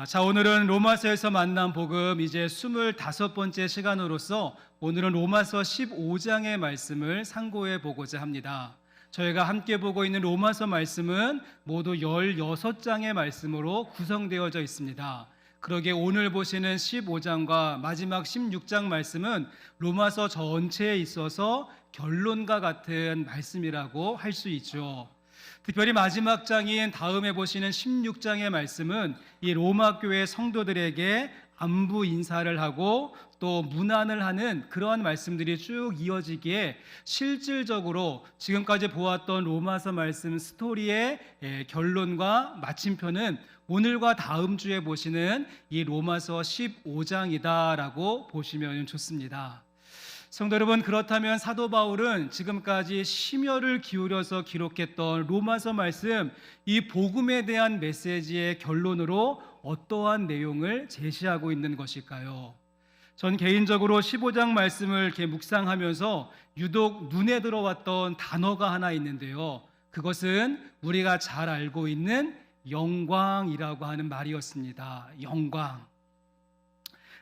자, 오늘은 로마서에서 만난 복음 이제 25번째 시간으로서 오늘은 로마서 15장의 말씀을 상고해 보고자 합니다. 저희가 함께 보고 있는 로마서 말씀은 모두 16장의 말씀으로 구성되어져 있습니다. 그러기에 오늘 보시는 15장과 마지막 16장 말씀은 로마서 전체에 있어서 결론과 같은 말씀이라고 할 수 있죠. 특별히 마지막 장인 다음에 보시는 16장의 말씀은 이 로마 교회 성도들에게 안부 인사를 하고 또 문안을 하는 그러한 말씀들이 쭉 이어지기에 실질적으로 지금까지 보았던 로마서 말씀 스토리의 결론과 마침표는 오늘과 다음 주에 보시는 이 로마서 15장이다라고 보시면 좋습니다. 성도 여러분, 그렇다면 사도 바울은 지금까지 심혈을 기울여서 기록했던 로마서 말씀, 이 복음에 대한 메시지의 결론으로 어떠한 내용을 제시하고 있는 것일까요? 전 개인적으로 15장 말씀을 이렇게 묵상하면서 유독 눈에 들어왔던 단어가 하나 있는데요. 그것은 우리가 잘 알고 있는 영광이라고 하는 말이었습니다. 영광.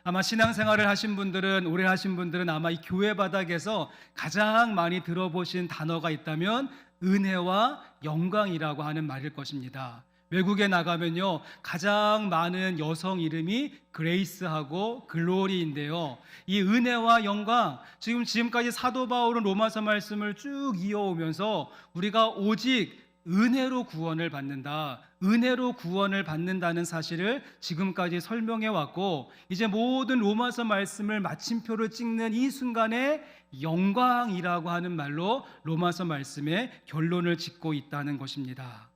아마 신앙생활을 하신 분들은, 오래 하신 분들은 아마 이 교회 바닥에서 가장 많이 들어보신 단어가 있다면 은혜와 영광이라고 하는 말일 것입니다. 외국에 나가면요, 가장 많은 여성 이름이 그레이스하고 글로리인데요. 이 은혜와 영광, 지금까지 사도 바울은 로마서 말씀을 쭉 이어오면서 우리가 오직 은혜로 구원을 받는다, 은혜로 구원을 받는다는 사실을 지금까지 설명해 왔고, 이제 모든 로마서 말씀을 마침표를 찍는 이 순간에 영광이라고 하는 말로 로마서 말씀의 결론을 짓고 있다는 것입니다.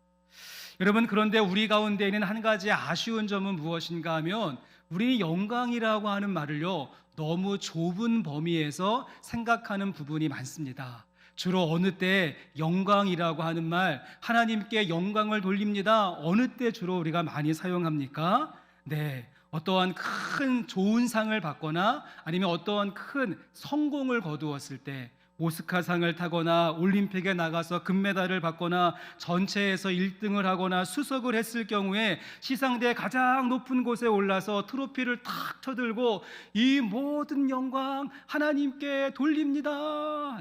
여러분, 그런데 우리 가운데 있는 한 가지 아쉬운 점은 무엇인가 하면 우리 영광이라고 하는 말을요, 너무 좁은 범위에서 생각하는 부분이 많습니다. 주로 어느 때 영광이라고 하는 말, 하나님께 영광을 돌립니다. 어느 때 주로 우리가 많이 사용합니까? 네, 어떠한 큰 좋은 상을 받거나 아니면 어떠한 큰 성공을 거두었을 때, 오스카상을 타거나 올림픽에 나가서 금메달을 받거나 전체에서 1등을 하거나 수석을 했을 경우에 시상대 가장 높은 곳에 올라서 트로피를 탁 쳐들고 이 모든 영광 하나님께 돌립니다.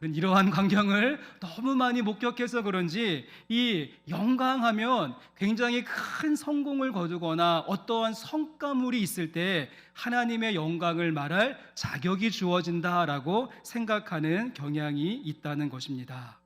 이러한 광경을 너무 많이 목격해서 그런지 이 영광하면 굉장히 큰 성공을 거두거나 어떠한 성과물이 있을 때 하나님의 영광을 말할 자격이 주어진다라고 생각하는 경향이 있다는 것입니다.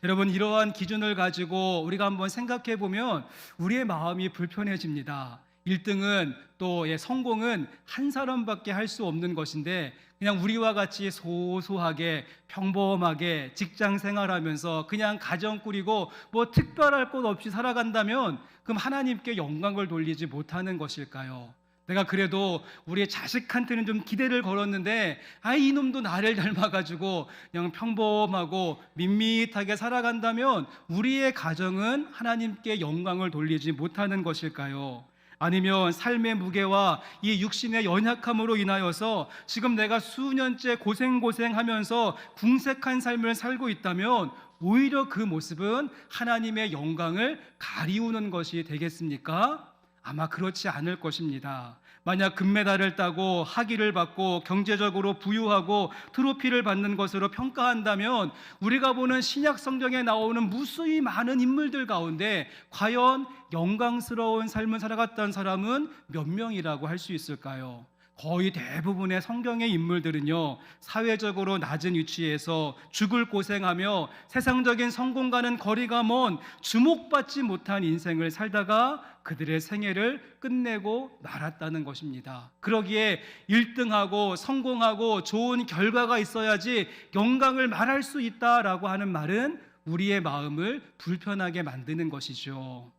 여러분, 이러한 기준을 가지고 우리가 한번 생각해 보면 우리의 마음이 불편해집니다. 1등은 또 성공은 한 사람밖에 할 수 없는 것인데 그냥 우리와 같이 소소하게 평범하게 직장 생활하면서 그냥 가정 꾸리고 뭐 특별할 것 없이 살아간다면 그럼 하나님께 영광을 돌리지 못하는 것일까요? 내가 그래도 우리 자식한테는 좀 기대를 걸었는데 이놈도 나를 닮아가지고 그냥 평범하고 밋밋하게 살아간다면 우리의 가정은 하나님께 영광을 돌리지 못하는 것일까요? 아니면 삶의 무게와 이 육신의 연약함으로 인하여서 지금 내가 수년째 고생하면서 궁색한 삶을 살고 있다면 오히려 그 모습은 하나님의 영광을 가리우는 것이 되겠습니까? 아마 그렇지 않을 것입니다. 만약 금메달을 따고 학위를 받고 경제적으로 부유하고 트로피를 받는 것으로 평가한다면 우리가 보는 신약 성경에 나오는 무수히 많은 인물들 가운데 과연 영광스러운 삶을 살아갔던 사람은 몇 명이라고 할 수 있을까요? 거의 대부분의 성경의 인물들은요, 사회적으로 낮은 위치에서 죽을 고생하며 세상적인 성공과는 거리가 먼 주목받지 못한 인생을 살다가 그들의 생애를 끝내고 말았다는 것입니다. 그러기에 1등하고 성공하고 좋은 결과가 있어야지 영광을 말할 수 있다라고 하는 말은 우리의 마음을 불편하게 만드는 것이죠.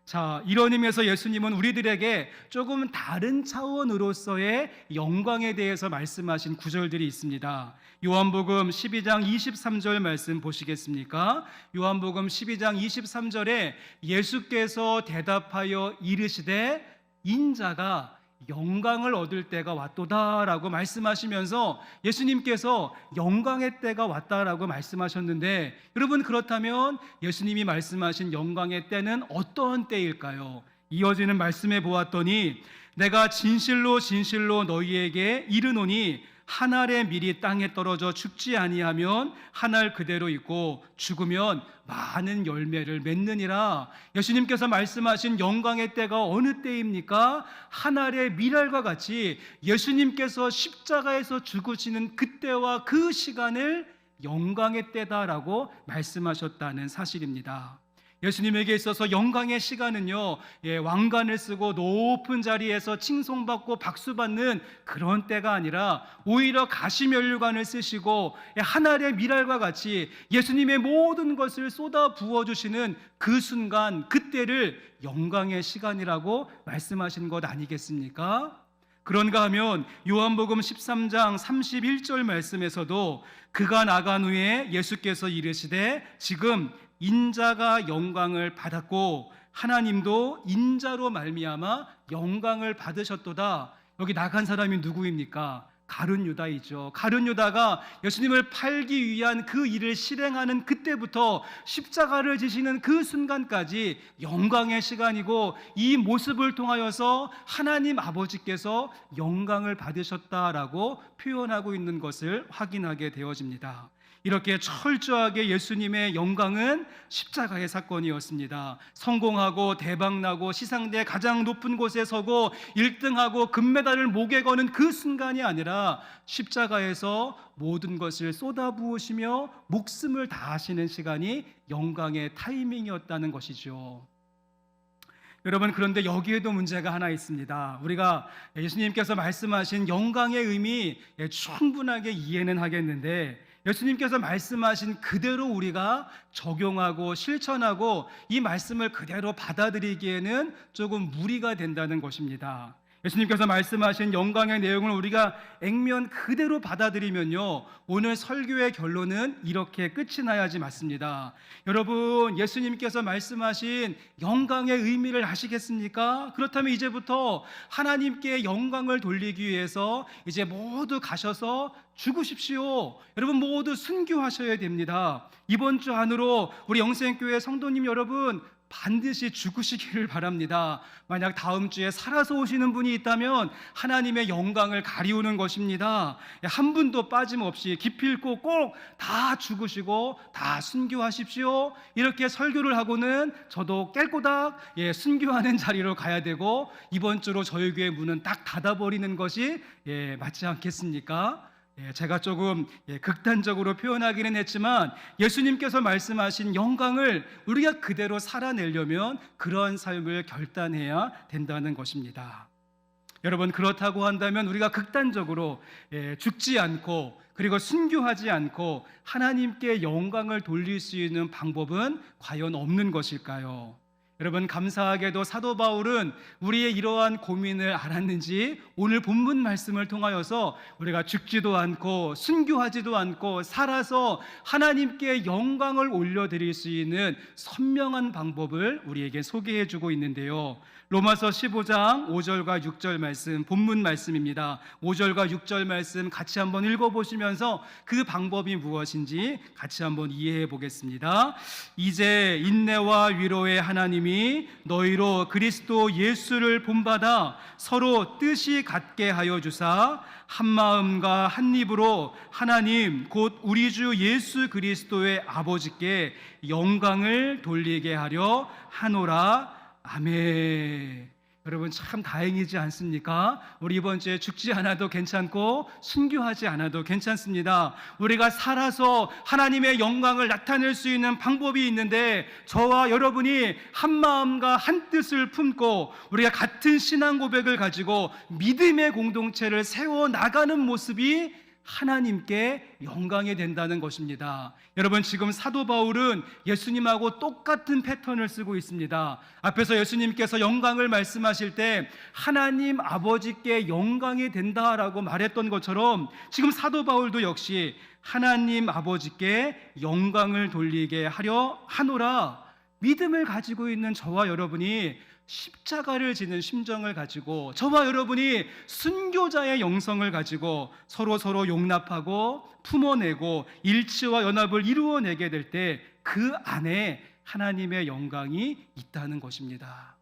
자, 이런 의미에서 예수님은 우리들에게 조금 다른 차원으로서의 영광에 대해서 말씀하신 구절들이 있습니다. 요한복음 12장 23절 말씀 보시겠습니까? 요한복음 12장 23절에 예수께서 대답하여 이르시되 인자가 영광을 얻을 때가 왔도다라고 말씀하시면서 예수님께서 영광의 때가 왔다라고 말씀하셨는데, 여러분, 그렇다면 예수님이 말씀하신 영광의 때는 어떠한 때일까요? 이어지는 말씀에 보았더니 내가 진실로 진실로 너희에게 이르노니 한 알의 밀이 땅에 떨어져 죽지 아니하면 한 알 그대로 있고 죽으면 많은 열매를 맺느니라. 예수님께서 말씀하신 영광의 때가 어느 때입니까? 한 알의 밀알과 같이 예수님께서 십자가에서 죽으시는 그때와 그 시간을 영광의 때다라고 말씀하셨다는 사실입니다. 예수님에게 있어서 영광의 시간은요, 왕관을 쓰고 높은 자리에서 칭송받고 박수받는 그런 때가 아니라 오히려 가시면류관을 쓰시고 한 알의 밀알과 같이 예수님의 모든 것을 쏟아 부어주시는 그 순간, 그때를 영광의 시간이라고 말씀하신 것 아니겠습니까? 그런가 하면 요한복음 13장 31절 말씀에서도 그가 나간 후에 예수께서 이르시되 지금 인자가 영광을 받았고 하나님도 인자로 말미암아 영광을 받으셨도다. 여기 나간 사람이 누구입니까? 가룟 유다이죠. 가룟 유다가 예수님을 팔기 위한 그 일을 실행하는 그때부터 십자가를 지시는 그 순간까지 영광의 시간이고, 이 모습을 통하여서 하나님 아버지께서 영광을 받으셨다라고 표현하고 있는 것을 확인하게 되어집니다. 이렇게 철저하게 예수님의 영광은 십자가의 사건이었습니다. 성공하고 대박나고 시상대 가장 높은 곳에 서고 1등하고 금메달을 목에 거는 그 순간이 아니라 십자가에서 모든 것을 쏟아부으시며 목숨을 다하시는 시간이 영광의 타이밍이었다는 것이죠. 여러분, 그런데 여기에도 문제가 하나 있습니다. 우리가 예수님께서 말씀하신 영광의 의미 충분하게 이해는 하겠는데, 예수님께서 말씀하신 그대로 우리가 적용하고 실천하고 이 말씀을 그대로 받아들이기에는 조금 무리가 된다는 것입니다. 예수님께서 말씀하신 영광의 내용을 우리가 액면 그대로 받아들이면요, 오늘 설교의 결론은 이렇게 끝이 나야지 맞습니다. 여러분, 예수님께서 말씀하신 영광의 의미를 아시겠습니까? 그렇다면 이제부터 하나님께 영광을 돌리기 위해서 이제 모두 가셔서 죽으십시오. 여러분, 모두 순교하셔야 됩니다. 이번 주 안으로 우리 영생교회 성도님 여러분, 반드시 죽으시기를 바랍니다. 만약 다음 주에 살아서 오시는 분이 있다면 하나님의 영광을 가리우는 것입니다. 한 분도 빠짐없이 기필코 꼭 다 죽으시고 다 순교하십시오. 이렇게 설교를 하고는 저도 깰꼬닥 순교하는 자리로 가야 되고, 이번 주로 저희 교회 문은 딱 닫아버리는 것이 맞지 않겠습니까? 제가 조금 극단적으로 표현하기는 했지만 예수님께서 말씀하신 영광을 우리가 그대로 살아내려면 그런 삶을 결단해야 된다는 것입니다. 여러분, 그렇다고 한다면 우리가 극단적으로 죽지 않고 그리고 순교하지 않고 하나님께 영광을 돌릴 수 있는 방법은 과연 없는 것일까요? 여러분, 감사하게도 사도 바울은 우리의 이러한 고민을 알았는지 오늘 본문 말씀을 통하여서 우리가 죽지도 않고 순교하지도 않고 살아서 하나님께 영광을 올려드릴 수 있는 선명한 방법을 우리에게 소개해 주고 있는데요, 로마서 15장 5절과 6절 말씀, 본문 말씀입니다. 5절과 6절 말씀 같이 한번 읽어보시면서 그 방법이 무엇인지 같이 한번 이해해 보겠습니다. 이제 인내와 위로의 하나님이 너희로 그리스도 예수를 본받아 서로 뜻이 같게 하여 주사 한 마음과 한 입으로 하나님 곧 우리 주 예수 그리스도의 아버지께 영광을 돌리게 하려 하노라. 아멘. 여러분, 참 다행이지 않습니까? 우리 이번 주에 죽지 않아도 괜찮고 순교하지 않아도 괜찮습니다. 우리가 살아서 하나님의 영광을 나타낼 수 있는 방법이 있는데, 저와 여러분이 한 마음과 한 뜻을 품고 우리가 같은 신앙 고백을 가지고 믿음의 공동체를 세워 나가는 모습이 하나님께 영광이 된다는 것입니다. 여러분, 지금 사도 바울은 예수님하고 똑같은 패턴을 쓰고 있습니다. 앞에서 예수님께서 영광을 말씀하실 때 하나님 아버지께 영광이 된다라고 말했던 것처럼 지금 사도 바울도 역시 하나님 아버지께 영광을 돌리게 하려 하노라. 믿음을 가지고 있는 저와 여러분이 십자가를 지는 심정을 가지고, 저와 여러분이 순교자의 영성을 가지고 서로 용납하고 품어내고 일치와 연합을 이루어내게 될 때 그 안에 하나님의 영광이 있다는 것입니다.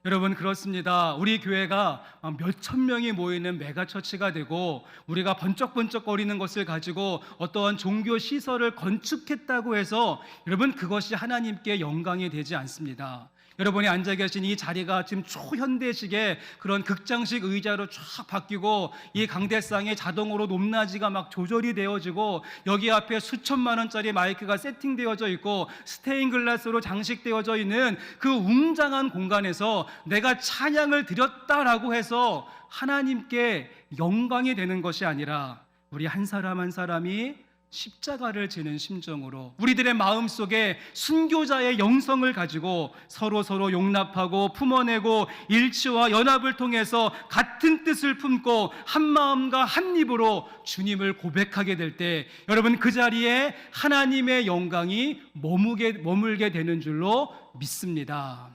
여러분 그렇습니다. 우리 교회가 몇천 명이 모이는 메가처치가 되고 우리가 번쩍번쩍거리는 것을 가지고 어떠한 종교 시설을 건축했다고 해서 여러분 그것이 하나님께 영광이 되지 않습니다. 여러분이 앉아 계신 이 자리가 지금 초현대식의 그런 극장식 의자로 쫙 바뀌고 이 강대상에 자동으로 높낮이가 막 조절이 되어지고 여기 앞에 수천만 원짜리 마이크가 세팅되어져 있고 스테인글라스로 장식되어져 있는 그 웅장한 공간에서 내가 찬양을 드렸다라고 해서 하나님께 영광이 되는 것이 아니라 우리 한 사람 한 사람이 십자가를 지는 심정으로 우리들의 마음속에 순교자의 영성을 가지고 서로 용납하고 품어내고 일치와 연합을 통해서 같은 뜻을 품고 한 마음과 한 입으로 주님을 고백하게 될 때 여러분 그 자리에 하나님의 영광이 머물게 되는 줄로 믿습니다.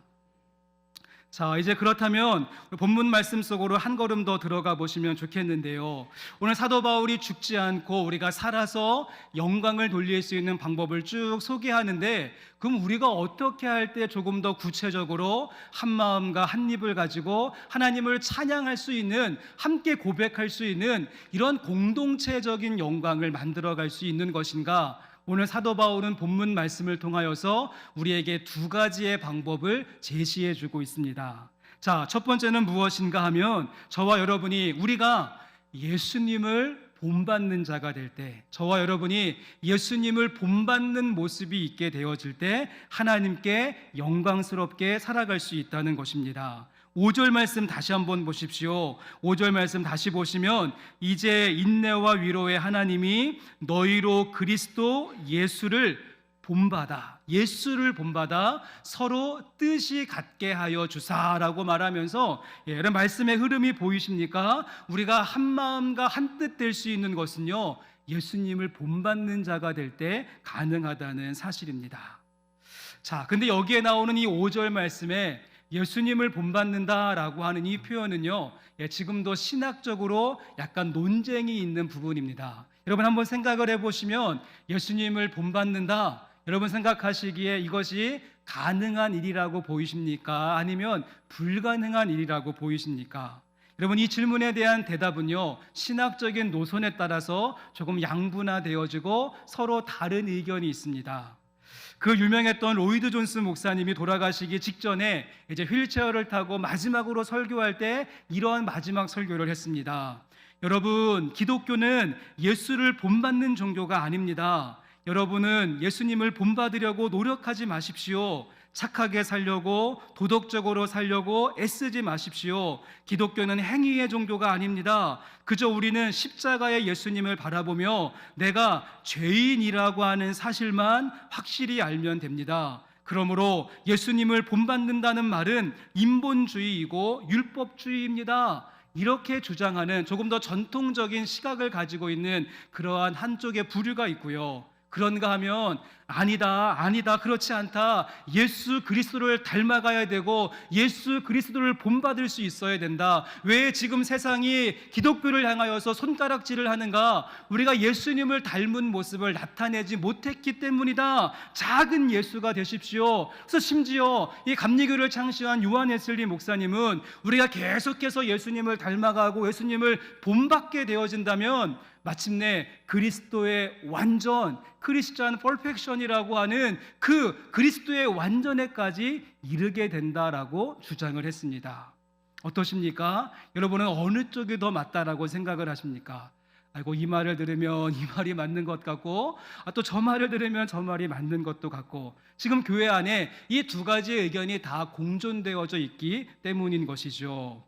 자, 이제 그렇다면 본문 말씀 속으로 한 걸음 더 들어가 보시면 좋겠는데요. 오늘 사도 바울이 죽지 않고 우리가 살아서 영광을 돌릴 수 있는 방법을 쭉 소개하는데 그럼 우리가 어떻게 할 때 조금 더 구체적으로 한 마음과 한 입을 가지고 하나님을 찬양할 수 있는, 함께 고백할 수 있는 이런 공동체적인 영광을 만들어갈 수 있는 것인가? 오늘 사도 바울은 본문 말씀을 통하여서 우리에게 두 가지의 방법을 제시해 주고 있습니다. 자, 첫 번째는 무엇인가 하면 저와 여러분이 우리가 예수님을 본받는 자가 될 때, 저와 여러분이 예수님을 본받는 모습이 있게 되어질 때 하나님께 영광스럽게 살아갈 수 있다는 것입니다. 5절 말씀 다시 한번 보십시오. 5절 말씀 다시 보시면 이제 인내와 위로의 하나님이 너희로 그리스도 예수를 본받아 서로 뜻이 같게 하여 주사라고 말하면서 여러분 말씀의 흐름이 보이십니까? 우리가 한 마음과 한 뜻 될 수 있는 것은요 예수님을 본받는 자가 될 때 가능하다는 사실입니다. 자, 근데 여기에 나오는 이 5절 말씀에 예수님을 본받는다라고 하는 이 표현은요 지금도 신학적으로 약간 논쟁이 있는 부분입니다. 여러분 한번 생각을 해보시면 예수님을 본받는다, 여러분 생각하시기에 이것이 가능한 일이라고 보이십니까? 아니면 불가능한 일이라고 보이십니까? 여러분 이 질문에 대한 대답은요 신학적인 노선에 따라서 조금 양분화되어지고 서로 다른 의견이 있습니다. 그 유명했던 로이드 존스 목사님이 돌아가시기 직전에 이제 휠체어를 타고 마지막으로 설교할 때 이러한 마지막 설교를 했습니다. 여러분, 기독교는 예수를 본받는 종교가 아닙니다. 여러분은 예수님을 본받으려고 노력하지 마십시오. 착하게 살려고, 도덕적으로 살려고 애쓰지 마십시오. 기독교는 행위의 종교가 아닙니다. 그저 우리는 십자가의 예수님을 바라보며 내가 죄인이라고 하는 사실만 확실히 알면 됩니다. 그러므로 예수님을 본받는다는 말은 인본주의이고 율법주의입니다. 이렇게 주장하는 조금 더 전통적인 시각을 가지고 있는 그러한 한쪽의 부류가 있고요. 그런가 하면 아니다, 그렇지 않다. 예수 그리스도를 닮아가야 되고 예수 그리스도를 본받을 수 있어야 된다. 왜 지금 세상이 기독교를 향하여서 손가락질을 하는가? 우리가 예수님을 닮은 모습을 나타내지 못했기 때문이다. 작은 예수가 되십시오. 그래서 심지어 이 감리교를 창시한 요한 웨슬리 목사님은 우리가 계속해서 예수님을 닮아가고 예수님을 본받게 되어진다면 마침내 그리스도의 완전, 크리스찬 퍼펙션이라고 하는 그 그리스도의 완전에까지 이르게 된다라고 주장을 했습니다. 어떠십니까? 여러분은 어느 쪽이 더 맞다라고 생각을 하십니까? 아이고, 이 말을 들으면 이 말이 맞는 것 같고 또 저 말을 들으면 저 말이 맞는 것도 같고, 지금 교회 안에 이 두 가지의 의견이 다 공존되어져 있기 때문인 것이죠.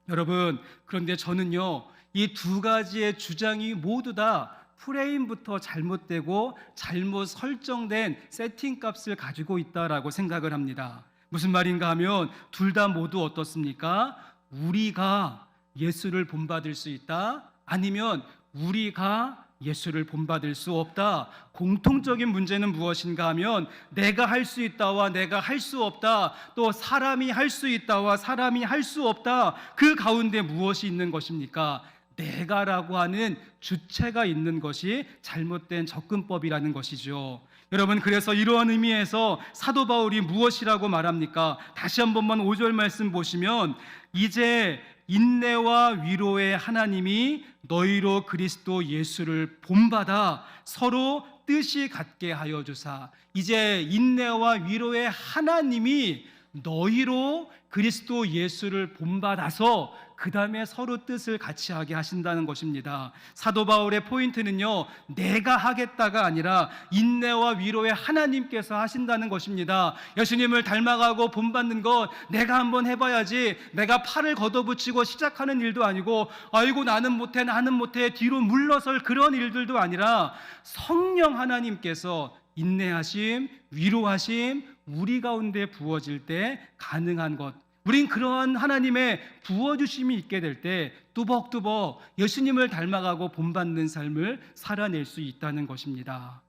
여러분, 그런데 저는요 이 두 가지의 주장이 모두 다 프레임부터 잘못되고 잘못 설정된 세팅값을 가지고 있다라고 생각을 합니다. 무슨 말인가 하면 둘 다 모두 어떻습니까? 우리가 예수를 본받을 수 있다, 아니면 우리가 예수를 본받을 수 없다. 공통적인 문제는 무엇인가 하면 내가 할 수 있다와 내가 할 수 없다, 또 사람이 할 수 있다와 사람이 할 수 없다. 그 가운데 무엇이 있는 것입니까? 내가라고 하는 주체가 있는 것이 잘못된 접근법이라는 것이죠. 여러분, 그래서 이러한 의미에서 사도 바울이 무엇이라고 말합니까? 다시 한 번만 5절 말씀 보시면, 이제 인내와 위로의 하나님이 너희로 그리스도 예수를 본받아 서로 뜻이 같게 하여 주사. 이제 인내와 위로의 하나님이 너희로 그리스도 예수를 본받아서 그 다음에 서로 뜻을 같이 하게 하신다는 것입니다. 사도 바울의 포인트는요, 내가 하겠다가 아니라 인내와 위로의 하나님께서 하신다는 것입니다. 예수님을 닮아가고 본받는 것 내가 한번 해봐야지, 내가 팔을 걷어붙이고 시작하는 일도 아니고, 아이고 나는 못해 뒤로 물러설 그런 일들도 아니라 성령 하나님께서 인내하심, 위로하심 우리 가운데 부어질 때 가능한 것, 우린 그러한 하나님의 부어주심이 있게 될 때 뚜벅뚜벅 예수님을 닮아가고 본받는 삶을 살아낼 수 있다는 것입니다.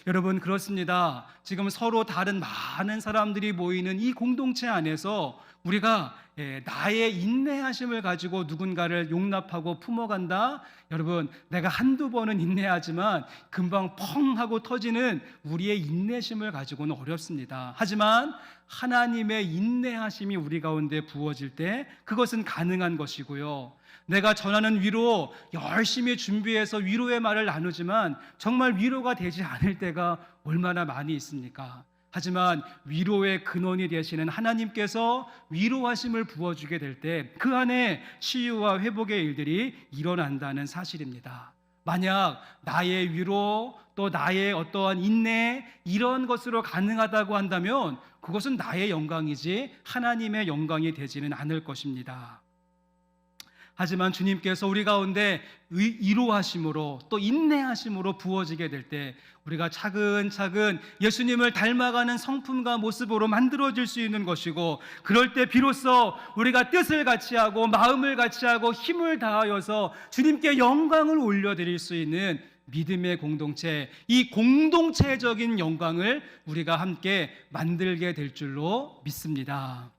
여러분, 그렇습니다. 지금 서로 다른 많은 사람들이 모이는 이 공동체 안에서 우리가 나의 인내하심을 가지고 누군가를 용납하고 품어간다. 여러분, 내가 한두 번은 인내하지만 금방 펑 하고 터지는 우리의 인내심을 가지고는 어렵습니다. 하지만 하나님의 인내하심이 우리 가운데 부어질 때 그것은 가능한 것이고요. 내가 전하는 위로 열심히 준비해서 위로의 말을 나누지만 정말 위로가 되지 않을 때가 얼마나 많이 있습니까? 하지만 위로의 근원이 되시는 하나님께서 위로하심을 부어주게 될 때 그 안에 치유와 회복의 일들이 일어난다는 사실입니다. 만약 나의 위로 또 나의 어떠한 인내 이런 것으로 가능하다고 한다면 그것은 나의 영광이지 하나님의 영광이 되지는 않을 것입니다. 하지만 주님께서 우리 가운데 위로하심으로 또 인내하심으로 부어지게 될 때 우리가 차근차근 예수님을 닮아가는 성품과 모습으로 만들어질 수 있는 것이고, 그럴 때 비로소 우리가 뜻을 같이 하고 마음을 같이 하고 힘을 다하여서 주님께 영광을 올려드릴 수 있는 믿음의 공동체, 이 공동체적인 영광을 우리가 함께 만들게 될 줄로 믿습니다.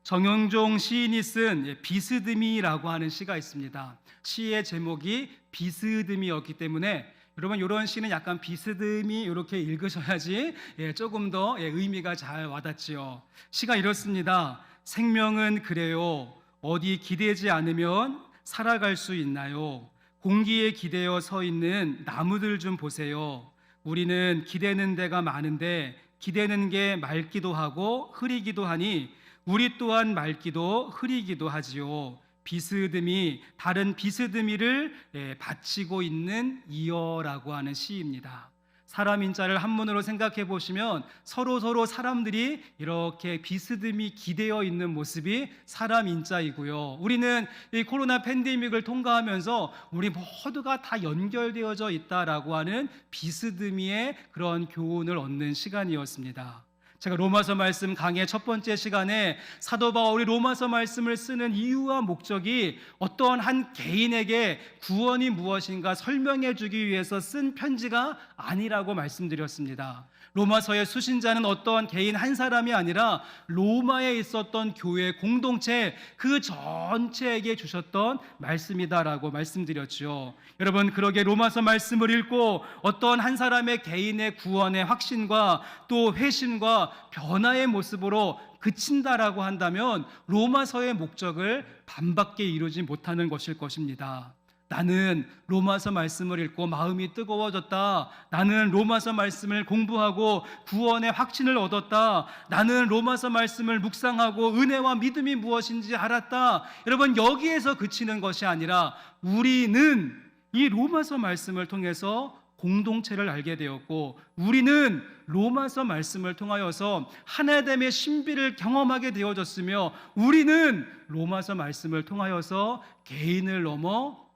정영종 시인이 쓴 비스듬히라고 하는 시가 있습니다. 시의 제목이 비스듬히였기 때문에 여러분, 이런 시는 약간 비스듬히 이렇게 읽으셔야지 조금 더 의미가 잘 와닿지요. 시가 이렇습니다. 생명은 그래요. 어디 기대지 않으면 살아갈 수 있나요? 공기에 기대어 서 있는 나무들 좀 보세요. 우리는 기대는 데가 많은데 기대는 게 맑기도 하고 흐리기도 하니 우리 또한 맑기도 흐리기도 하지요. 비스듬히 다른 비스듬히를 바치고 있는 이어라고 하는 시입니다. 사람 인자를 한문으로 생각해 보시면 서로 사람들이 이렇게 비스듬히 기대어 있는 모습이 사람 인자이고요. 우리는 이 코로나 팬데믹을 통과하면서 우리 모두가 다 연결되어져 있다라고 하는 비스듬히의 그런 교훈을 얻는 시간이었습니다. 제가 로마서 말씀 강의 첫 번째 시간에 사도 바울이 로마서 말씀을 쓰는 이유와 목적이 어떤 한 개인에게 구원이 무엇인가 설명해 주기 위해서 쓴 편지가 아니라고 말씀드렸습니다. 로마서의 수신자는 어떠한 개인 한 사람이 아니라 로마에 있었던 교회 공동체 그 전체에게 주셨던 말씀이다라고 말씀드렸죠. 여러분, 그러게 로마서 말씀을 읽고 어떠한 한 사람의 개인의 구원의 확신과 또 회심과 변화의 모습으로 그친다라고 한다면 로마서의 목적을 반밖에 이루지 못하는 것일 것입니다. 나는 로마서 말씀을 읽고 마음이 뜨거워졌다. 나는 로마서 말씀을 공부하고 구원의 확신을 얻었다. 나는 로마서 말씀을 묵상하고 은혜와 믿음이 무엇인지 알았다. 여러분, 여기에서 그치는 것이 아니라 우리는 이 로마서 말씀을 통해서 공동체를 알게 되었고, 우리는 로마서 말씀을 통하여서 하나됨의 신비를 경험하게 되어졌으며, 우리는 로마서 말씀을 통하여서 개인을 넘어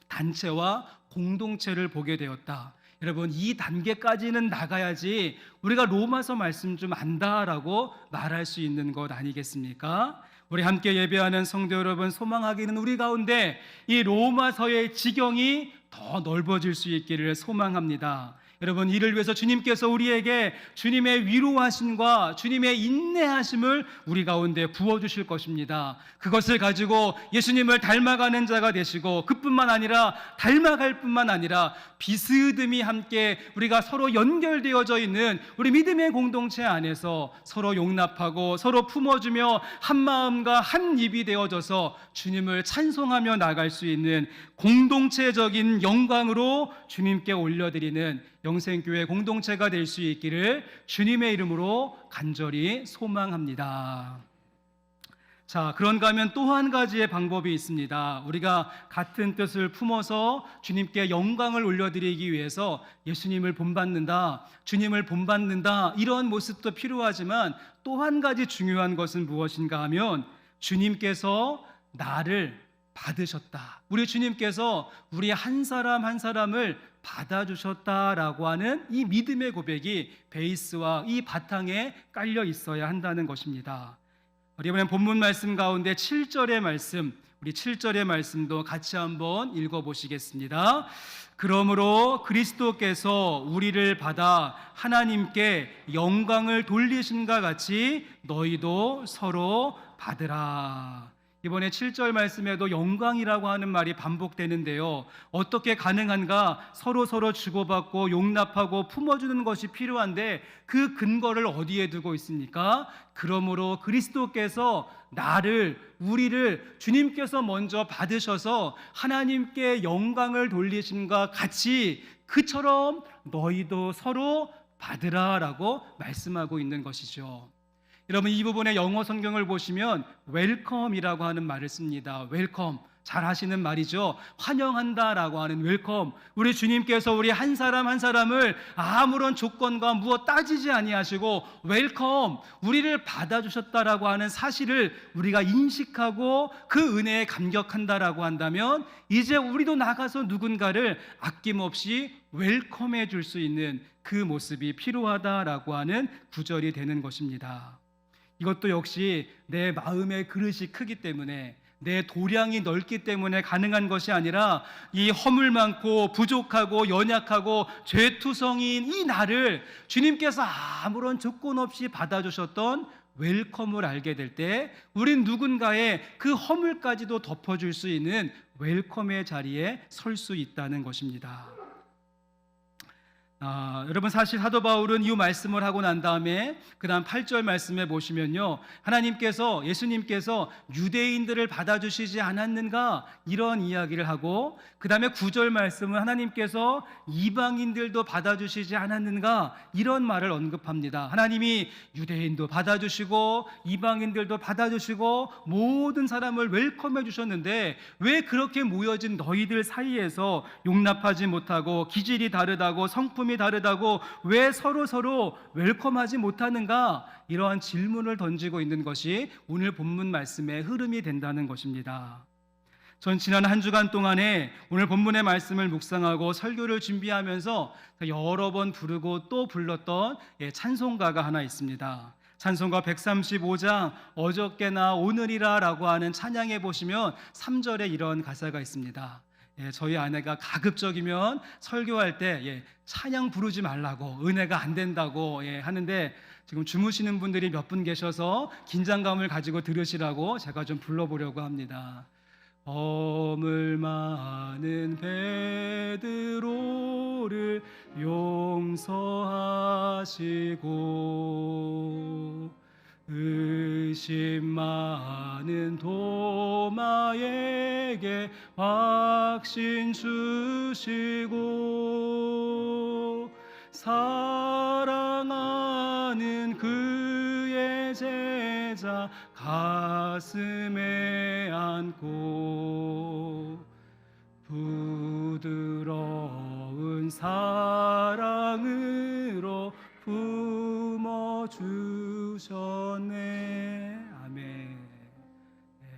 단체와 공동체를 보게 되었다. 여러분, 이 단계까지는 나가야지 우리가 로마서 말씀 좀 안다라고 말할 수 있는 것 아니겠습니까? 우리 함께 예배하는 성도 여러분, 소망하기는 우리 가운데 이 로마서의 지경이 더 넓어질 수 있기를 소망합니다. 여러분, 이를 위해서 주님께서 우리에게 주님의 위로하심과 주님의 인내하심을 우리 가운데 부어주실 것입니다. 그것을 가지고 예수님을 닮아가는 자가 되시고, 그뿐만 아니라 닮아갈 뿐만 아니라 비스듬히 함께 우리가 서로 연결되어져 있는 우리 믿음의 공동체 안에서 서로 용납하고 서로 품어주며 한 마음과 한 입이 되어져서 주님을 찬송하며 나갈 수 있는 공동체적인 영광으로 주님께 올려드리는 영생교회 공동체가 될 수 있기를 주님의 이름으로 간절히 소망합니다. 자, 그런가 하면 또 한 가지의 방법이 있습니다. 우리가 같은 뜻을 품어서 주님께 영광을 올려드리기 위해서 예수님을 본받는다, 주님을 본받는다, 이런 모습도 필요하지만 또 한 가지 중요한 것은 무엇인가 하면 주님께서 나를 받으셨다, 우리 주님께서 우리 한 사람 한 사람을 받아주셨다라고 하는 이 믿음의 고백이 베이스와 이 바탕에 깔려 있어야 한다는 것입니다. 이번엔 본문 말씀 가운데 7절의 말씀, 우리 7절의 말씀도 같이 한번 읽어보시겠습니다. 그러므로 그리스도께서 우리를 받아 하나님께 영광을 돌리심과 같이 너희도 서로 받으라. 이번에 7절 말씀에도 영광이라고 하는 말이 반복되는데요, 어떻게 가능한가? 서로 주고받고 용납하고 품어주는 것이 필요한데 그 근거를 어디에 두고 있습니까? 그러므로 그리스도께서 나를, 우리를 주님께서 먼저 받으셔서 하나님께 영광을 돌리심과 같이 그처럼 너희도 서로 받으라라고 말씀하고 있는 것이죠. 여러분, 이 부분의 영어 성경을 보시면 웰컴이라고 하는 말을 씁니다. 웰컴, 잘 하시는 말이죠. 환영한다라고 하는 웰컴. 우리 주님께서 우리 한 사람 한 사람을 아무런 조건과 무엇 따지지 아니하시고 웰컴, 우리를 받아주셨다라고 하는 사실을 우리가 인식하고 그 은혜에 감격한다라고 한다면 이제 우리도 나가서 누군가를 아낌없이 웰컴해 줄 수 있는 그 모습이 필요하다라고 하는 구절이 되는 것입니다. 이것도 역시 내 마음의 그릇이 크기 때문에, 내 도량이 넓기 때문에 가능한 것이 아니라 이 허물 많고 부족하고 연약하고 죄투성이인 이 나를 주님께서 아무런 조건 없이 받아주셨던 웰컴을 알게 될 때 우린 누군가의 그 허물까지도 덮어줄 수 있는 웰컴의 자리에 설 수 있다는 것입니다. 여러분, 사실 사도 바울은 이 말씀을 하고 난 다음에 그 다음 8절 말씀에 보시면요, 하나님께서, 예수님께서 유대인들을 받아주시지 않았는가, 이런 이야기를 하고, 그 다음에 9절 말씀은 하나님께서 이방인들도 받아주시지 않았는가, 이런 말을 언급합니다. 하나님이 유대인도 받아주시고 이방인들도 받아주시고 모든 사람을 웰컴해 주셨는데 왜 그렇게 모여진 너희들 사이에서 용납하지 못하고 기질이 다르다고 성품이 다르다고 왜 서로 웰컴하지 못하는가, 이러한 질문을 던지고 있는 것이 오늘 본문 말씀의 흐름이 된다는 것입니다. 전 지난 한 주간 동안에 오늘 본문의 말씀을 묵상하고 설교를 준비하면서 여러 번 부르고 또 불렀던 찬송가가 하나 있습니다. 찬송가 135장 어저께나 오늘이라 라고 하는 찬양에 보시면 3절에 이런 가사가 있습니다. 저희 아내가 가급적이면 설교할 때 찬양 부르지 말라고, 은혜가 안 된다고 하는데 지금 주무시는 분들이 몇 분 계셔서 긴장감을 가지고 들으시라고 제가 좀 불러보려고 합니다. 허물 많은 베드로를 용서하시고 의심 많은 도마에게 확신 주시고 사랑하는 그의 제자 가슴에 안고 부드러운 사랑으로 품어주셨네. 아멘.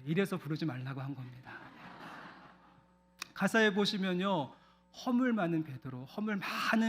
이래서 부르지 말라고 한 겁니다. 가사에 보시면요, 허물 많은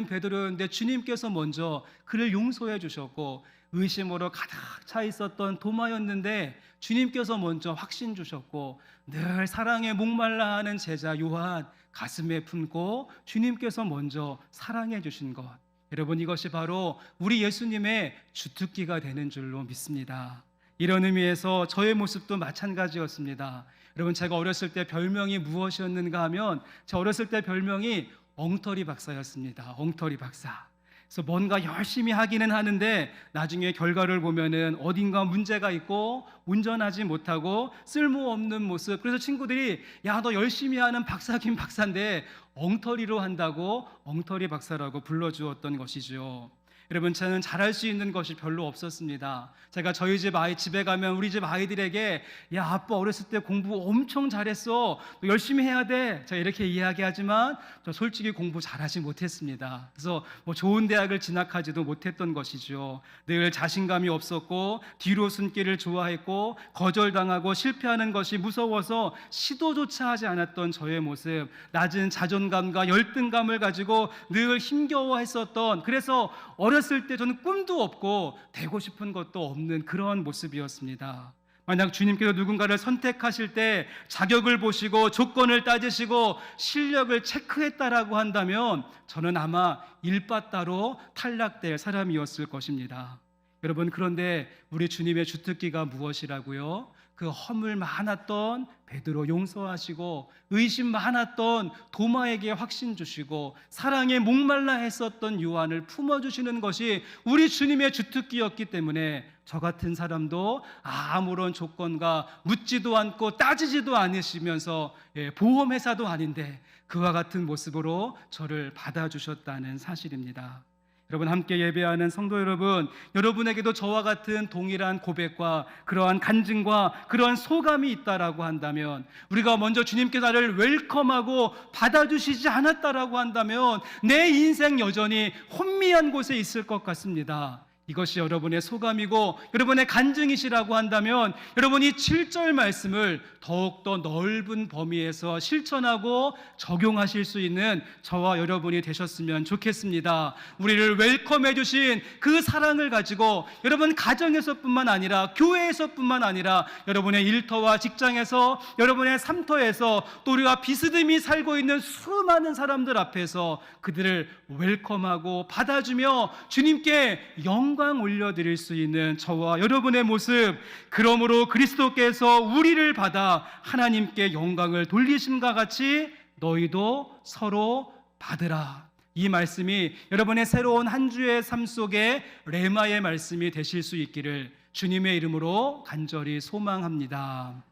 베드로였는데 주님께서 먼저 그를 용서해 주셨고, 의심으로 가득 차 있었던 도마였는데 주님께서 먼저 확신 주셨고, 늘 사랑에 목말라 하는 제자 요한 가슴에 품고 주님께서 먼저 사랑해 주신 것, 여러분 이것이 바로 우리 예수님의 주특기가 되는 줄로 믿습니다. 이런 의미에서 저의 모습도 마찬가지였습니다. 여러분 제가 어렸을 때 별명이 무엇이었는가 하면 제 어렸을 때 별명이 엉터리 박사였습니다. 엉터리 박사. 그래서 뭔가 열심히 하기는 하는데 나중에 결과를 보면은 어딘가 문제가 있고 운전하지 못하고 쓸모없는 모습. 그래서 친구들이 야, 너 열심히 하는 박사긴 박사인데 엉터리로 한다고 엉터리 박사라고 불러주었던 것이죠. 여러분 저는 잘할 수 있는 것이 별로 없었습니다. 제가 저희 집에 가면 우리 집 아이들에게 야, 아빠 어렸을 때 공부 엄청 잘했어, 너 열심히 해야 돼, 제가 이렇게 이야기하지만 저 솔직히 공부 잘하지 못했습니다. 그래서 뭐 좋은 대학을 진학하지도 못했던 것이죠. 늘 자신감이 없었고 뒤로 숨기를 좋아했고 거절당하고 실패하는 것이 무서워서 시도조차 하지 않았던 저의 모습, 낮은 자존감과 열등감을 가지고 늘 힘겨워했었던, 그래서 어렸을 때 저는 꿈도 없고 되고 싶은 것도 없는 그런 모습이었습니다. 만약 주님께서 누군가를 선택하실 때 자격을 보시고 조건을 따지시고 실력을 체크했다라고 한다면 저는 아마 일바따로 탈락될 사람이었을 것입니다. 여러분 그런데 우리 주님의 주특기가 무엇이라고요? 그 허물 많았던 베드로 용서하시고 의심 많았던 도마에게 확신 주시고 사랑에 목말라 했었던 요한을 품어주시는 것이 우리 주님의 주특기였기 때문에 저 같은 사람도 아무런 조건과 묻지도 않고 따지지도 않으시면서 보험회사도 아닌데 그와 같은 모습으로 저를 받아주셨다는 사실입니다. 여러분 함께 예배하는 성도 여러분, 여러분에게도 저와 같은 동일한 고백과 그러한 간증과 그러한 소감이 있다라고 한다면, 우리가 먼저 주님께 나를 웰컴하고 받아주시지 않았다라고 한다면 내 인생 여전히 혼미한 곳에 있을 것 같습니다. 이것이 여러분의 소감이고 여러분의 간증이시라고 한다면 여러분이 7절 말씀을 더욱더 넓은 범위에서 실천하고 적용하실 수 있는 저와 여러분이 되셨으면 좋겠습니다. 우리를 웰컴해 주신 그 사랑을 가지고 여러분 가정에서뿐만 아니라 교회에서뿐만 아니라 여러분의 일터와 직장에서 여러분의 삶터에서 또 우리가 비스듬히 살고 있는 수많은 사람들 앞에서 그들을 웰컴하고 받아주며 주님께 영광 올려드릴 수 있는 저와 여러분의 모습, 그러므로 그리스도께서 우리를 받아 하나님께 영광을 돌리심과 같이 너희도 서로 받으라. 이 말씀이 여러분의 새로운 한 주의 삶 속에 레마의 말씀이 되실 수 있기를 주님의 이름으로 간절히 소망합니다.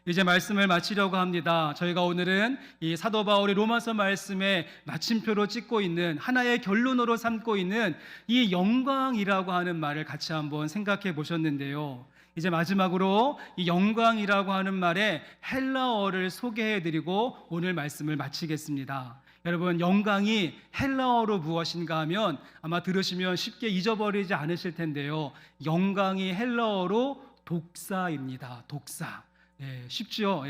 이제 말씀을 마치려고 합니다. 저희가 오늘은 이 사도 바울의 로마서 말씀에 마침표로 찍고 있는 하나의 결론으로 삼고 있는 이 영광이라고 하는 말을 같이 한번 생각해 보셨는데요. 이제 마지막으로 이 영광이라고 하는 말의 헬라어를 소개해 드리고 오늘 말씀을 마치겠습니다. 여러분 영광이 헬라어로 무엇인가 하면 아마 들으시면 쉽게 잊어버리지 않으실 텐데요. 영광이 헬라어로 독사입니다. 독사. 쉽죠?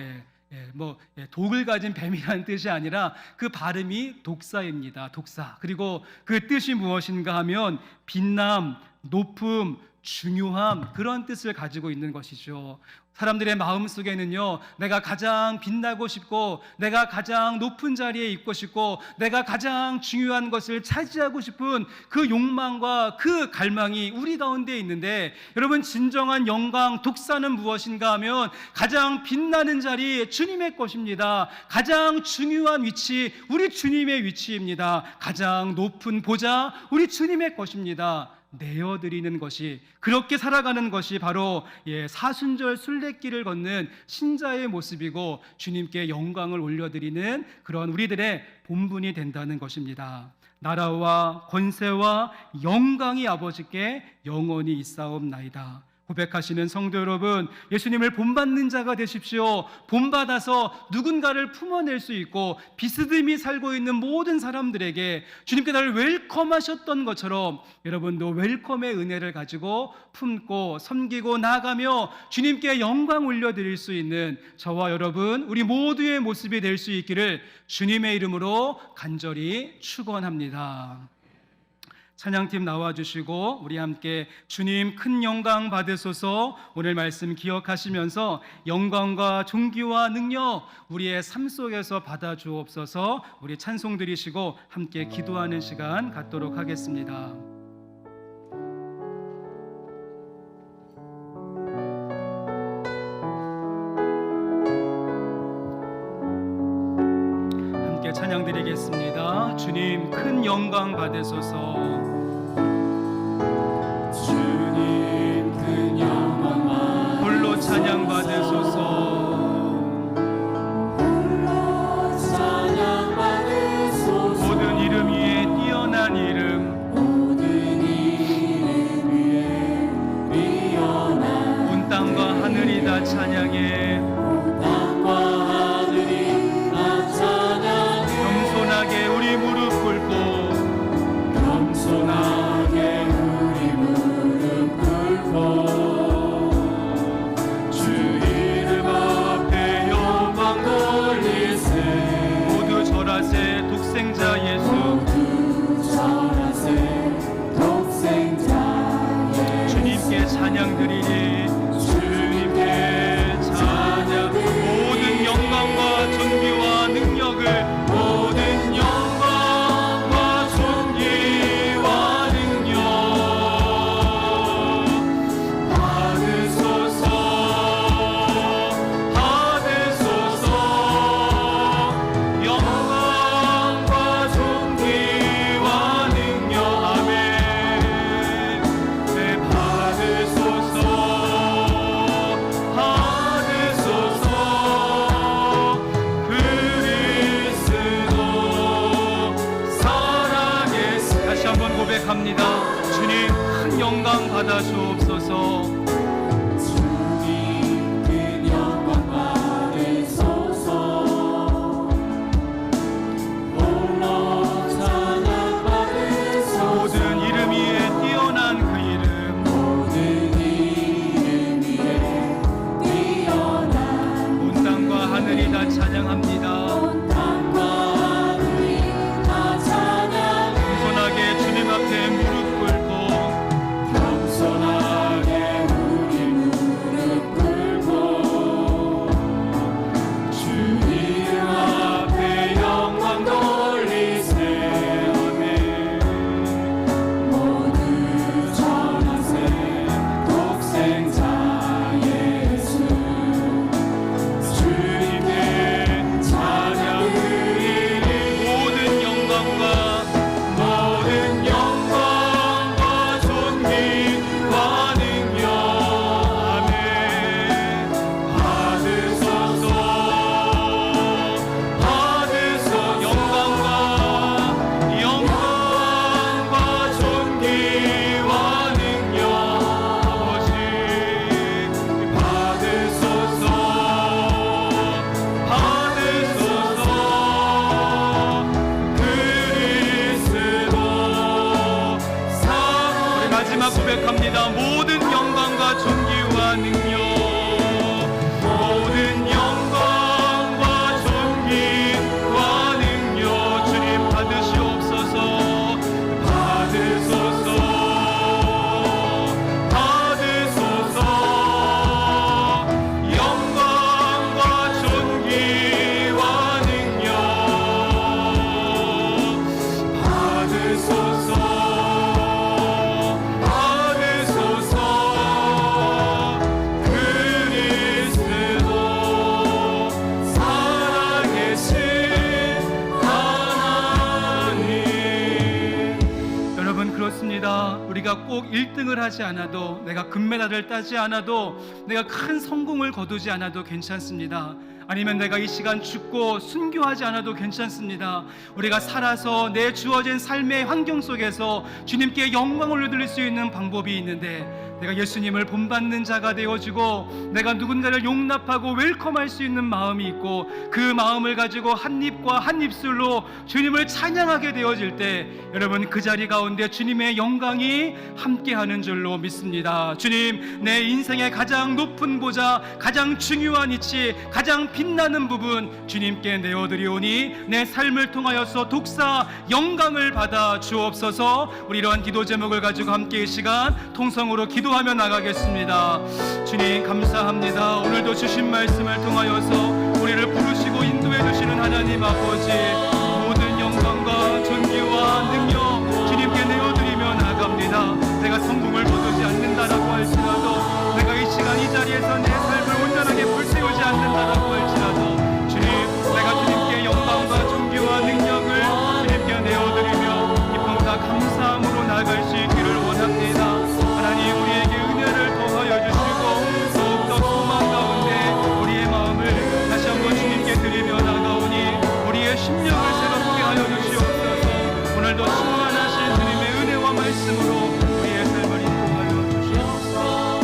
독을 가진 뱀이라는 뜻이 아니라 그 발음이 독사입니다. 독사. 그리고 그 뜻이 무엇인가 하면 빛남, 높음, 중요함, 그런 뜻을 가지고 있는 것이죠. 사람들의 마음속에는요, 내가 가장 빛나고 싶고 내가 가장 높은 자리에 있고 싶고 내가 가장 중요한 것을 차지하고 싶은 그 욕망과 그 갈망이 우리 가운데 있는데, 여러분 진정한 영광, 독사는 무엇인가 하면 가장 빛나는 자리 주님의 것입니다. 가장 중요한 위치 우리 주님의 위치입니다. 가장 높은 보좌 우리 주님의 것입니다. 내어드리는 것이, 그렇게 살아가는 것이 바로 사순절 순례길을 걷는 신자의 모습이고 주님께 영광을 올려드리는 그런 우리들의 본분이 된다는 것입니다. 나라와 권세와 영광이 아버지께 영원히 있사옵나이다. 고백하시는 성도 여러분, 예수님을 본받는 자가 되십시오. 본받아서 누군가를 품어낼 수 있고 비스듬히 살고 있는 모든 사람들에게 주님께 나를 웰컴하셨던 것처럼 여러분도 웰컴의 은혜를 가지고 품고 섬기고 나아가며 주님께 영광 올려드릴 수 있는 저와 여러분, 우리 모두의 모습이 될 수 있기를 주님의 이름으로 간절히 축원합니다. 찬양팀 나와주시고 우리 함께 주님 큰 영광 받으소서 오늘 말씀 기억하시면서 영광과 존귀와 능력 우리의 삶 속에서 받아주옵소서. 우리 찬송 드리시고 함께 기도하는 시간 갖도록 하겠습니다. 함께 찬양 드리겠습니다. 주님 큰 영광 받으소서. 주님 큰 영광 홀로 찬양 받으소서. 홀로 찬양 받으소서. 모든 이름 위에 뛰어난 이름 모든 이름 위에 뛰어난 온 땅과 하늘이 다 찬양해. 온 땅과 하늘이 다 찬양해. 겸손하게 우리 무릎 꿇고 겸손하게 우리 무릎 꿇고 주 이름 앞에 영광 돌리세. 모두 절하세 독생자 예수. 모두 절하세 독생자 예수. 주님께 찬양 드리니 주님께 찬양. 모든 영광과 존귀와 능력을 모든 영광과 존귀와 능력 받으소서. 받으소서. 영광과 존귀와 능력 아멘. 네, 받으소서. 받으소서. 그리스도 살아계세. 다시 한번 고백합니다. 주님 큰 영광 받아 주옵소서. 주님 큰 영광 받으소서. 홀로 찬양 받으소서. 모든 이름 위에 뛰어난 그 이름 모든 이름 위에 뛰어난 온 땅과 하늘이 다 찬양합니다. 온 땅과 하늘이 다 찬양해. 겸손하게 주님 앞에 무릎 꿇고 겸손하게 우리 무릎 꿇고 주 이름 앞에 영광 돌리세. 아멘. 모두 전하세 독생자 예수. 주님께 찬양 드리니 모든 영광과 모든 영광과 존귀와 능력 아멘. 받으소서. 받으소서. 영광과 존귀와 능력 아버지 받으소서. 받으소서. 그리스도 우리 마지막 고백합니다. 모든 영광과 존귀와 능력 모든 영광과 존귀와 능력 주님 받으시옵소서. 받으소서. 받으소서. 영광과 존귀와 능력 받으소서. 받으소서. 그리스도 살아계신 하나님. 여러분 그렇습니다. 우리가 꼭 1등을 하지 않아도 내가 금메달을 따지 않아도 내가 큰 성공을 거두지 않아도 괜찮습니다. 아니면 내가 이 시간 죽고 순교하지 않아도 괜찮습니다. 우리가 살아서 내 주어진 삶의 환경 속에서 주님께 영광을 올려드릴 수 있는 방법이 있는데 내가 예수님을 본받는 자가 되어지고 내가 누군가를 용납하고 웰컴할 수 있는 마음이 있고 그 마음을 가지고 한 입과 한 입술로 주님을 찬양하게 되어질 때 여러분 그 자리 가운데 주님의 영광이 함께하는 줄로 믿습니다. 주님, 내 인생의 가장 높은 보좌, 가장 중요한 이치, 가장 빛나는 부분 주님께 내어드리오니 내 삶을 통하여서 독사 영광을 받아 주옵소서. 우리 이러한 기도 제목을 가지고 함께 이 시간 통성으로 기도하며 나가겠습니다. 주님 감사합니다. 오늘도 주신 말씀을 통하여서 우리를 부르시고 인도해 주시는 하나님 아버지, 모든 영광과 존귀와 능력 주님께 내어드리며 나갑니다. 내가 성공을 거두지 않는다라고 할지라도, 내가 이 시간 이 자리에서 내 삶을 온전하게 불태우지 않는다라고 할지라도 주님, 내가 주님께 영광과 존귀와 능력을 주님께 내어드리며 기쁨과 감사함으로 나아갈 수 있기를 원합니다. 하나님, 우리에게 은혜를 더하여 주시고 더욱더 소망 가운데 우리의 마음을 다시 한번 주님께 드리며 나가오니 우리의 심령을 새롭게 하여 주시옵소서. 오늘도 충만하신 주님의 은혜와 말씀으로 우리의 삶을 인도하여 주시옵소서.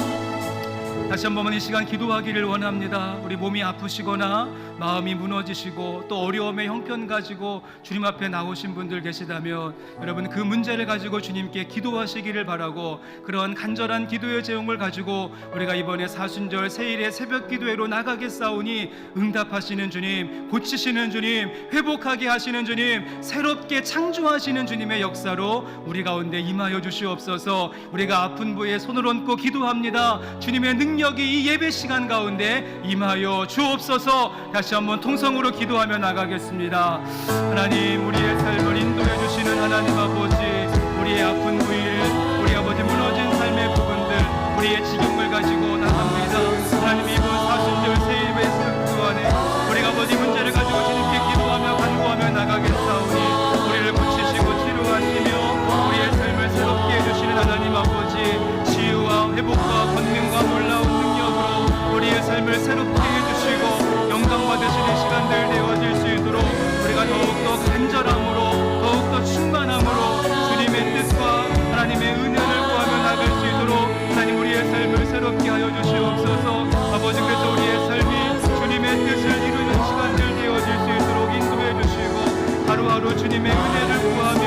다시 한번 이 시간 기도하기를 원합니다. 우리 몸이 아프시거나 마음이 무너지시고 또 어려움의 형편 가지고 주님 앞에 나오신 분들 계시다면 여러분 그 문제를 가지고 주님께 기도하시기를 바라고, 그런 간절한 기도의 제목을 가지고 우리가 이번에 사순절 세일의 새벽 기도회로 나가겠사오니 응답하시는 주님, 고치시는 주님, 회복하게 하시는 주님, 새롭게 창조하시는 주님의 역사로 우리 가운데 임하여 주시옵소서. 우리가 아픈 부에 손을 얹고 기도합니다. 주님의 능력이 이 예배 시간 가운데 임하여 주옵소서. 다시 한번 통성으로 기도하며 나가겠습니다. 하나님, 우리의 삶을 인도해 주시는 하나님 아버지, 우리의 아픈 부위를, 우리 아버지 무너진 삶의 부분들, 우리의 지경을 가지고 나갑니다. 하나님, 이번 사순절 세일의 새벽 안에 우리 아버지 문제를 가지고 주님께 기도하며 간구하며 나가겠사오니 우리를 고치시고 치료하시며 우리의 삶을 새롭게 해주시는 하나님 아버지, 치유와 회복과 권능과 놀라운 능력으로 우리의 삶을 새롭게 해주시고 영광 받으시는 시간들 되어질 수 있도록 우리가 더욱더 간절함으로, 더욱더 충만함으로 주님의 뜻과 하나님의 은혜를 구하며 나갈 수 있도록 하나님, 우리의 삶을 새롭게 하여 주시옵소서. 아버지, 그래서 우리의 삶이 주님의 뜻을 이루는 시간들 되어질 수 있도록 인도해 주시고 하루하루 주님의 은혜를 구하며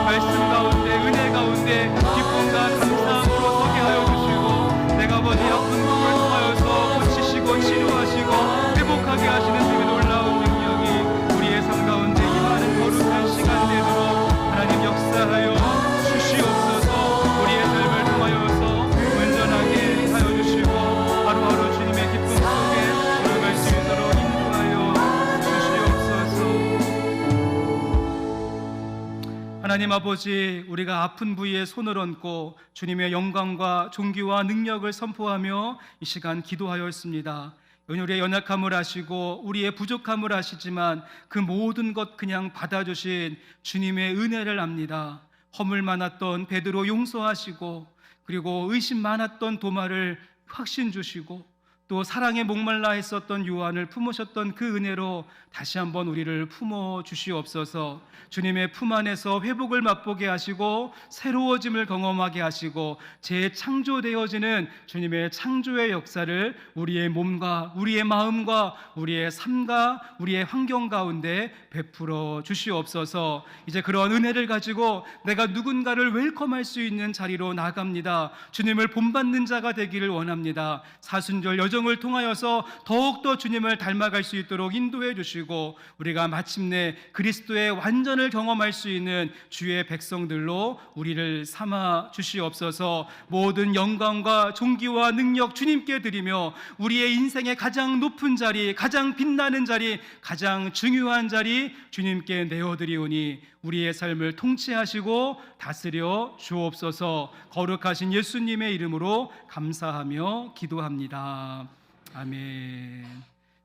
말씀 가운데, 은혜 가운데 기쁨과 감사함으로 서게 하여 주시고, 내가 아버지 아픈 몸을 통하여서 고치시고 치료하시고 회복하게 하시는 주님의 놀라운 능력이 우리의 삶 가운데 임하는 거룩한 시간 되도록 하나님 역사하여 주시옵소서. 우리의 삶을 통하여서 온전하게 하여 주시고 하루하루 주님의 기쁨 속에 들어갈 수 있도록 인도하여 주시옵소서. 하나님 아버지, 우리가 아픈 부위에 손을 얹고 주님의 영광과 존귀와 능력을 선포하며 이 시간 기도하였습니다. 우리의 연약함을 아시고 우리의 부족함을 아시지만 그 모든 것 그냥 받아주신 주님의 은혜를 압니다. 허물 많았던 베드로 용서하시고, 그리고 의심 많았던 도마를 확신 주시고, 또 사랑에 목말라 했었던 요한을 품으셨던 그 은혜로 다시 한번 우리를 품어 주시옵소서. 주님의 품 안에서 회복을 맛보게 하시고 새로워짐을 경험하게 하시고 재창조되어지는 주님의 창조의 역사를 우리의 몸과 우리의 마음과 우리의 삶과 우리의 환경 가운데 베풀어 주시옵소서. 이제 그런 은혜를 가지고 내가 누군가를 웰컴할 수 있는 자리로 나갑니다. 주님을 본받는 자가 되기를 원합니다. 사순절 여정을 통하여서 더욱더 주님을 닮아갈 수 있도록 인도해 주시고 우리가 마침내 그리스도의 완전을 경험할 수 있는 주의 백성들로 우리를 삼아 주시옵소서. 모든 영광과 존귀와 능력 주님께 드리며 우리의 인생의 가장 높은 자리, 가장 빛나는 자리, 가장 중요한 자리 주님께 내어드리오니 우리의 삶을 통치하시고 다스려 주옵소서. 거룩하신 예수님의 이름으로 감사하며 기도합니다. 아멘.